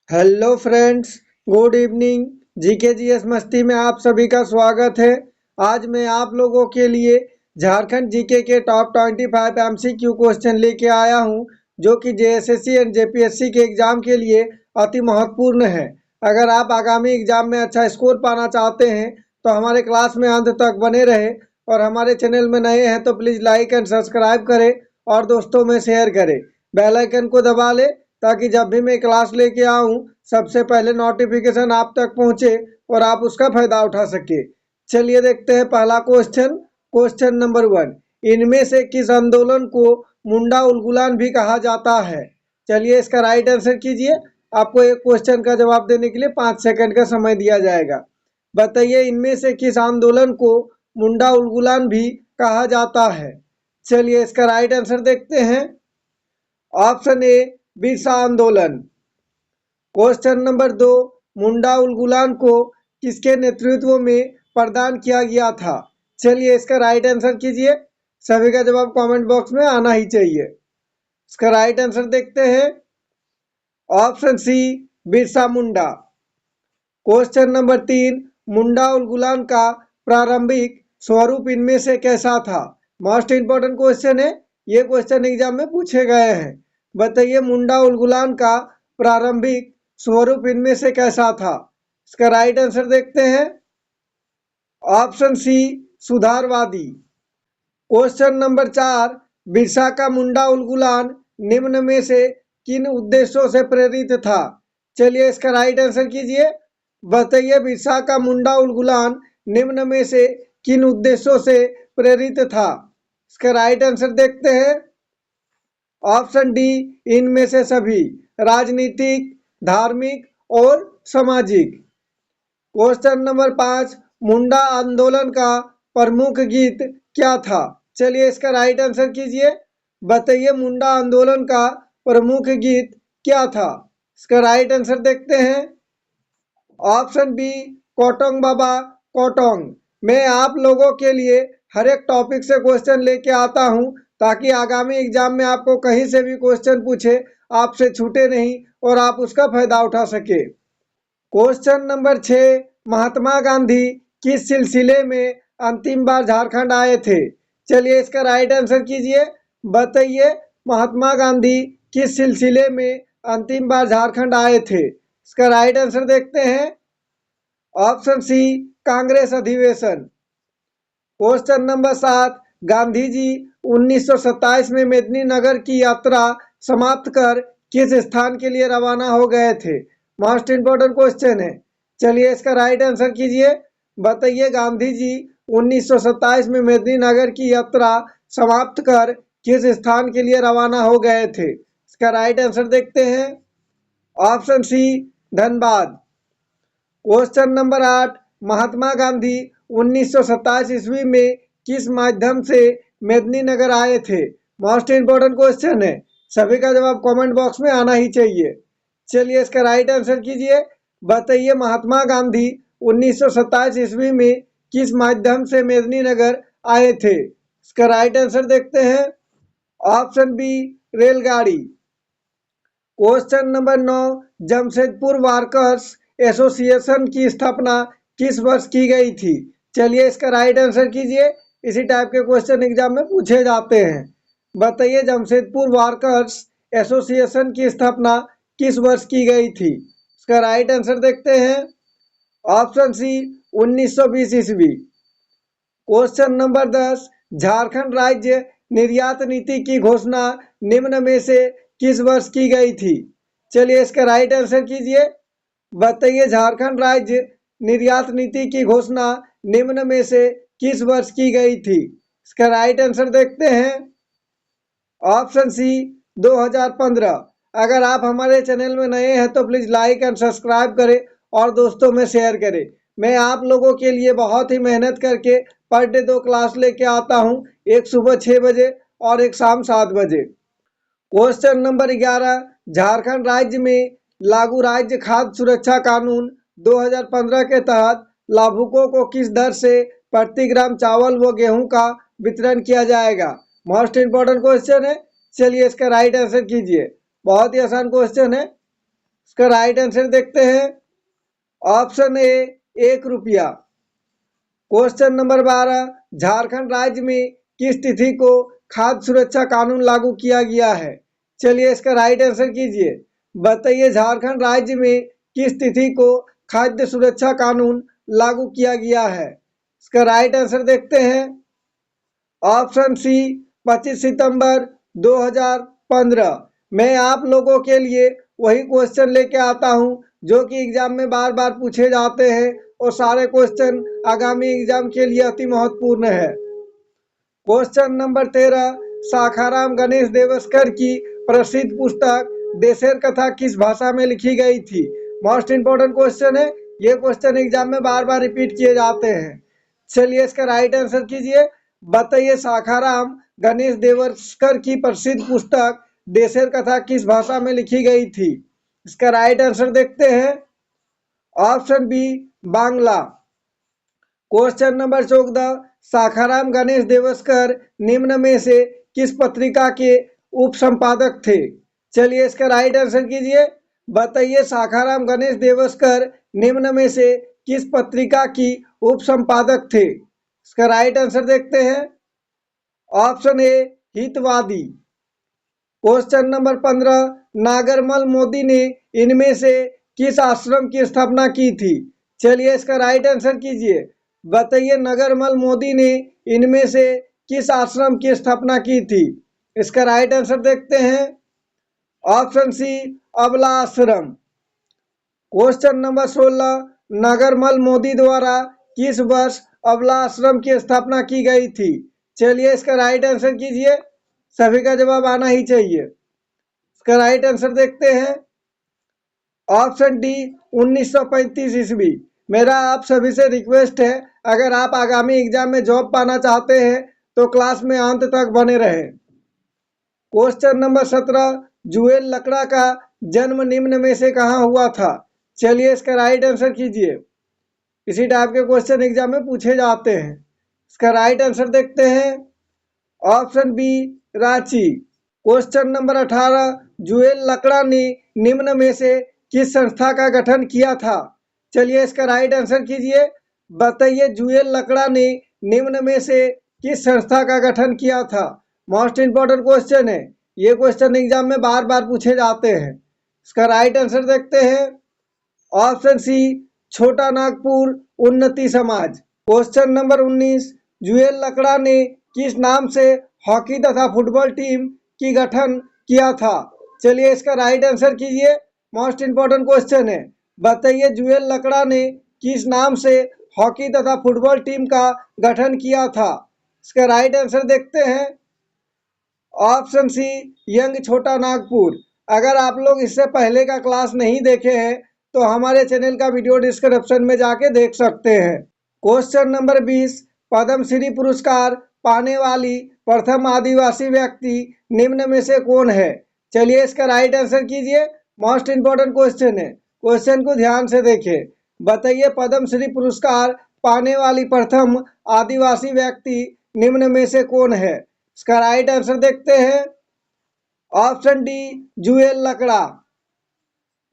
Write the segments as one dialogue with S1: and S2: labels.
S1: Hello friends, good evening. GK GS मस्ती में आप सभी का स्वागत है। आज मैं आप लोगों के लिए झारखंड जीके के टॉप 25 एमसीक्यू क्वेश्चन लेके आया हूं, जो कि जेएसएससी एंड जेपीएससी के एग्जाम के लिए अति महत्वपूर्ण है। अगर आप आगामी एग्जाम में अच्छा स्कोर पाना चाहते हैं तो हमारे क्लास में अंत तक बने रहे, और हमारे चैनल में नए हैं तो प्लीज़ लाइक एंड सब्सक्राइब करें और दोस्तों में शेयर करें। बेल आइकन को दबा ले ताकि जब भी मैं क्लास लेके आऊं सबसे पहले नोटिफिकेशन आप तक पहुंचे और आप उसका फायदा उठा सके। चलिए देखते हैं पहला क्वेश्चन। क्वेश्चन नंबर 1, इनमें से किस आंदोलन को मुंडा उलगुलान भी कहा जाता है? चलिए इसका राइट आंसर कीजिए। आपको एक क्वेश्चन का जवाब देने के लिए 5 सेकंड का समय दिया जाएगा। बताइए इनमें से किस आंदोलन को मुंडा उलगुलान भी कहा जाता है? चलिए इसका राइट आंसर देखते हैं। ऑप्शन ए, बिरसा आंदोलन। क्वेश्चन नंबर 2, मुंडा उलगुलान को किसके नेतृत्व में प्रदान किया गया था? चलिए इसका राइट आंसर कीजिए। सभी का जवाब कमेंट बॉक्स में आना ही चाहिए। इसका राइट आंसर देखते हैं। ऑप्शन सी, बिरसा मुंडा। क्वेश्चन नंबर 3, मुंडा उलगुलान का प्रारंभिक स्वरूप इनमें से कैसा था? मोस्ट इंपोर्टेंट क्वेश्चन है, ये क्वेश्चन एग्जाम में पूछे गए हैं। बताइए मुंडा उलगुलान का प्रारंभिक स्वरूप इनमें से कैसा था? इसका राइट आंसर देखते हैं। ऑप्शन सी, सुधारवादी। क्वेश्चन नंबर 4, बिरसा का मुंडा उलगुलान निम्न में से किन उद्देश्यों से प्रेरित था? चलिए इसका राइट आंसर कीजिए। बताइए बिरसा का मुंडा उलगुलान निम्न में से किन उद्देश्यों से प्रेरित था? इसका राइट आंसर देखते हैं। ऑप्शन डी, इनमें से सभी, राजनीतिक, धार्मिक और सामाजिक। क्वेश्चन नंबर 5, मुंडा आंदोलन का प्रमुख गीत क्या था? चलिए इसका राइट आंसर कीजिए। बताइए मुंडा आंदोलन का प्रमुख गीत क्या था? इसका राइट आंसर देखते हैं। ऑप्शन बी, कोटोंग बाबा कोटोंग। मैं आप लोगों के लिए हर एक टॉपिक से क्वेश्चन लेके आता हूं ताकि आगामी एग्जाम में आपको कहीं से भी क्वेश्चन पूछे आपसे छूटे नहीं और आप उसका फायदा उठा सके। क्वेश्चन नंबर 6, महात्मा गांधी किस सिलसिले में अंतिम बार झारखंड आए थे? चलिए इसका राइट आंसर कीजिए। बताइए महात्मा गांधी किस सिलसिले में अंतिम बार झारखंड आए थे? इसका राइट आंसर देखते हैं। ऑप्शन सी, कांग्रेस अधिवेशन। क्वेश्चन नंबर 7, गांधी जी 1927 में मेदिनीनगर की यात्रा समाप्त कर किस स्थान के लिए रवाना हो गए थे? मोस्ट इंपोर्टेंट क्वेश्चन है। चलिए इसका राइट आंसर कीजिए। बताइए गांधी जी 1927 में मेदिनीनगर की यात्रा समाप्त कर किस स्थान के लिए रवाना हो गए थे? इसका राइट आंसर देखते हैं। Option C, Dhanbad. Question number 8, Mahatma Gandhi 1927 ईस्वी में किस माध्यम से मेदिनीनगर आए थे? मोस्ट इंपोर्टेंट क्वेश्चन है, सभी का जवाब कमेंट बॉक्स में आना ही चाहिए। चलिए इसका राइट आंसर कीजिए। बताइए महात्मा गांधी 1927 ईस्वी में किस माध्यम से मेदिनीनगर आए थे? इसका राइट आंसर देखते हैं। ऑप्शन बी, रेलगाड़ी। Question number 9, Jamshedpur workers association की स्थापना किस वर्ष की गई थी? चलिए इसका राइट आंसर कीजिए। इसी टाइप के क्वेश्चन एग्जाम में पूछे जाते हैं। बताइए जमशेदपुर वार्कर्स एसोसिएशन की स्थापना किस वर्ष की गई थी? इसका राइट आंसर देखते हैं। ऑप्शन सी, 1920 ईस्वी। क्वेश्चन नंबर 10, झारखंड राज्य निर्यात नीति की घोषणा निम्न में से किस वर्ष की गई थी? चलिए इसका राइट आंसर कीजिए। बताइए झारखंड राज्य निर्यात नीति की घोषणा निम्न में से किस वर्ष की गई थी? इसका राइट आंसर देखते हैं। Option C, 2015। अगर आप हमारे चैनल में नए हैं तो प्लीज़ लाइक एंड सब्सक्राइब करें और दोस्तों में शेयर करें। मैं आप लोगों के लिए बहुत ही मेहनत करके पर डे 2 क्लास लेके आता हूं, एक सुबह 6 बजे और एक शाम 7 बजे। क्वेश्चन नंबर 11, झारखंड राज्य में लागू राज्य खाद्य सुरक्षा कानून 2015 के तहत लाभुकों को किस दर से प्रति ग्राम चावल व गेहूं का वितरण किया जाएगा? मोस्ट इंपोर्टेंट क्वेश्चन है। चलिए इसका राइट आंसर कीजिए। बहुत ही आसान क्वेश्चन है। इसका राइट आंसर देखते हैं। ऑप्शन ए 1 रुपया। क्वेश्चन नंबर 12, झारखंड राज्य में किस तिथि को खाद्य सुरक्षा कानून लागू किया गया है? चलिए इसका राइट आंसर कीजिए। बताइए झारखंड राज्य में किस तिथि को खाद्य सुरक्षा कानून लागू किया गया है? इसका राइट आंसर देखते हैं। ऑप्शन सी 25 सितंबर 2015। मैं आप लोगों के लिए वही क्वेश्चन लेके आता हूं जो कि एग्जाम में बार बार पूछे जाते हैं और सारे क्वेश्चन आगामी एग्जाम के लिए अति महत्वपूर्ण है। क्वेश्चन नंबर 13, शाखाराम गणेश देवस्कर की प्रसिद्ध पुस्तक देशेर कथा किस भाषा में लिखी गई थी? मोस्ट इंपोर्टेंट क्वेश्चन है, ये क्वेश्चन एग्जाम में बार बार रिपीट किए जाते हैं। चलिए इसका राइट आंसर कीजिए। बताइए शाखाराम गणेश देवस्कर की प्रसिद्ध पुस्तक देशेर कथा किस भाषा में लिखी गई थी? इसका राइट आंसर देखते हैं। Option B Bangla. Question number 14, Sakharam Ganesh Deuskar निम्न में से किस पत्रिका के उप संपादक थे? चलिए इसका राइट आंसर कीजिए। बताइए शाखाराम गणेश देवस्कर निम्न में से किस पत्रिका की उप संपादक थे? इसका राइट आंसर देखते हैं। Option A Hitavadi. Question number 15, Nagarmal Modi ने इनमें से किस आश्रम की स्थापना की थी? चलिए इसका राइट आंसर कीजिए। बताइए नगरमल मोदी ने इनमें से किस आश्रम की स्थापना की थी? इसका राइट आंसर देखते हैं। ऑप्शन सी अबला आश्रम। क्वेश्चन नंबर 16, नगरमल मोदी द्वारा किस वर्ष अबला आश्रम की स्थापना की गई थी? चलिए इसका राइट आंसर कीजिए। सभी का जवाब आना ही चाहिए। इसका राइट आंसर देखते हैं। ऑप्शन डी 1935 ईस्वी। मेरा आप सभी से रिक्वेस्ट है, अगर आप आगामी एग्जाम में जॉब पाना चाहते हैं तो क्लास में अंत तक बने रहें। क्वेश्चन नंबर 17, जुएल लकड़ा का जन्म निम्न में से कहाँ हुआ था? चलिए इसका राइट आंसर कीजिए। इसी टाइप के क्वेश्चन एग्जाम में पूछे जाते हैं। इसका राइट आंसर देखते हैं। Option B Ranchi. Question number 18, Juel Lakra ने निम्न में से किस संस्था का गठन किया था? चलिए इसका राइट आंसर कीजिए। बताइए जुएल लकड़ा ने निम्न में से किस संस्था का गठन किया था? मोस्ट इंपोर्टेंट क्वेश्चन है, ये क्वेश्चन एग्जाम में बार बार पूछे जाते हैं। इसका राइट आंसर देखते हैं। ऑप्शन सी छोटा नागपुर उन्नति समाज। क्वेश्चन नंबर 19, जुएल लकड़ा ने किस नाम से हॉकी तथा फुटबॉल टीम की गठन किया था? चलिए इसका राइट आंसर कीजिए। मोस्ट इंपोर्टेंट क्वेश्चन है। बताइए जुएल लकड़ा ने किस नाम से हॉकी तथा फुटबॉल टीम का गठन किया था? इसका राइट आंसर देखते हैं। ऑप्शन सी यंग छोटा नागपुर। अगर आप लोग इससे पहले का क्लास नहीं देखे हैं तो हमारे चैनल का वीडियो डिस्क्रिप्शन में जाके देख सकते हैं। क्वेश्चन नंबर 20, पद्म श्री पुरस्कार पाने वाली प्रथम आदिवासी व्यक्ति निम्न में से कौन है? चलिए इसका राइट आंसर कीजिए। मोस्ट इंपोर्टेंट क्वेश्चन है, क्वेश्चन को ध्यान से देखें। बताइए पद्म श्री पुरस्कार पाने वाली प्रथम आदिवासी व्यक्ति निम्न में से कौन है? इसका राइट आंसर देखते हैं। ऑप्शन डी जुएल लकड़ा।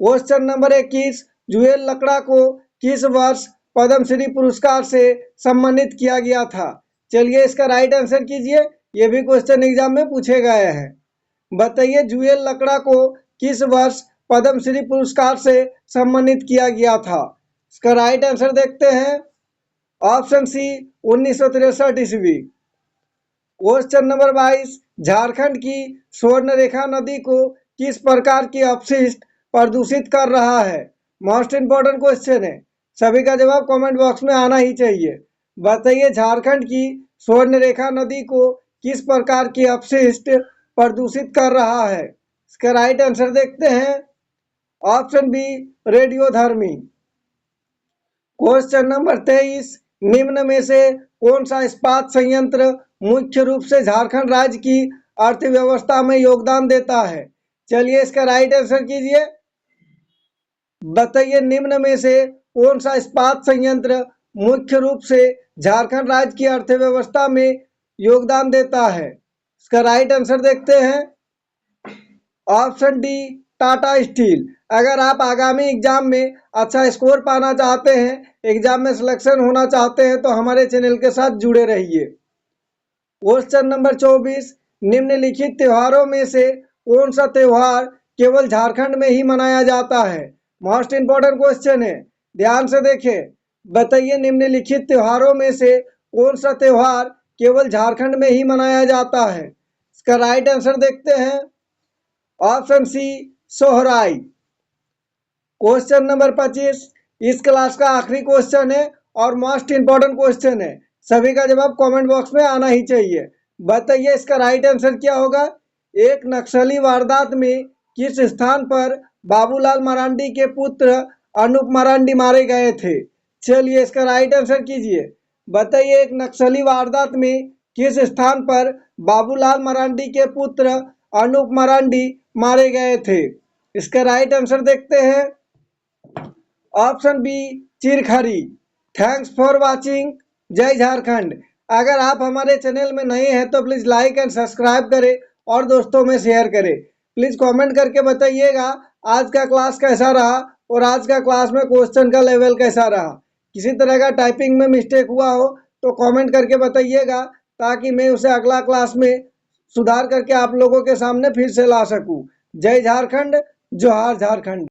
S1: क्वेश्चन नंबर 21, जुएल लकड़ा को किस वर्ष पद्म श्री पुरस्कार से सम्मानित किया गया था? चलिए इसका राइट आंसर कीजिए। ये भी क्वेश्चन एग्जाम में पूछे गए हैं। बताइए जुएल लकड़ा को किस वर्ष पद्म श्री पुरस्कार से सम्मानित किया गया था? इसका राइट आंसर देखते हैं। ऑप्शन सी 1963 ईस्वी। क्वेश्चन नंबर 22, झारखंड की स्वर्णरेखा नदी को किस प्रकार की अपशिष्ट प्रदूषित कर रहा है? मोस्ट इंपोर्टेंट क्वेश्चन है, सभी का जवाब कमेंट बॉक्स में आना ही चाहिए। बताइए झारखंड की स्वर्णरेखा नदी को किस प्रकार की अपशिष्ट प्रदूषित कर रहा है? इसका राइट आंसर देखते हैं। ऑप्शन बी रेडियोधर्मी। क्वेश्चन नंबर 23, निम्न में से कौन सा इस्पात संयंत्र मुख्य रूप से झारखंड राज्य की अर्थव्यवस्था में योगदान देता है? चलिए इसका राइट आंसर कीजिए। बताइए निम्न में से कौन सा इस्पात संयंत्र मुख्य रूप से झारखंड राज्य की अर्थव्यवस्था में योगदान देता है? इसका राइट आंसर देखते हैं। Option D Tata steel. अगर आप आगामी एग्जाम में अच्छा स्कोर पाना चाहते हैं, एग्जाम में सिलेक्शन होना चाहते हैं, तो हमारे चैनल के साथ जुड़े रहिए। क्वेश्चन नंबर 24, निम्नलिखित त्योहारों में से कौन सा त्योहार केवल झारखंड में ही मनाया जाता है? मोस्ट इंपॉर्टेंट क्वेश्चन है, ध्यान से देखें। बताइए निम्नलिखित त्योहारों में से कौन सा त्योहार केवल झारखंड में ही मनाया जाता है? इसका राइट आंसर देखते हैं। Option C, Sohrai. Question number 25, इस क्लास का आखिरी क्वेश्चन है और मोस्ट इंपॉर्टेंट क्वेश्चन है। सभी का जवाब कमेंट बॉक्स में आना ही चाहिए। बताइए इसका राइट आंसर क्या होगा? एक नक्सली वारदात में किस स्थान पर बाबूलाल मरांडी के पुत्र अनूप मरांडी मारे गए थे? चलिए इसका राइट आंसर कीजिए। बताइए एक नक्सली वारदात में किस स्थान पर बाबूलाल मरांडी के पुत्र अनूप मरांडी मारे गए थे? इसका राइट आंसर देखते हैं। Option B, Chirkhari. Thanks for watching. जय झारखंड। अगर आप हमारे चैनल में नए हैं तो प्लीज़ लाइक एंड सब्सक्राइब करें और दोस्तों में शेयर करें। प्लीज़ कमेंट करके बताइएगा आज का क्लास कैसा रहा और आज का क्लास में क्वेश्चन का लेवल कैसा रहा। किसी तरह का टाइपिंग में मिस्टेक हुआ हो तो कमेंट करके बताइएगा, ताकि मैं उसे अगला क्लास में सुधार करके आप लोगों के सामने फिर से ला सकूं। जय झारखंड, जोहार झारखंड।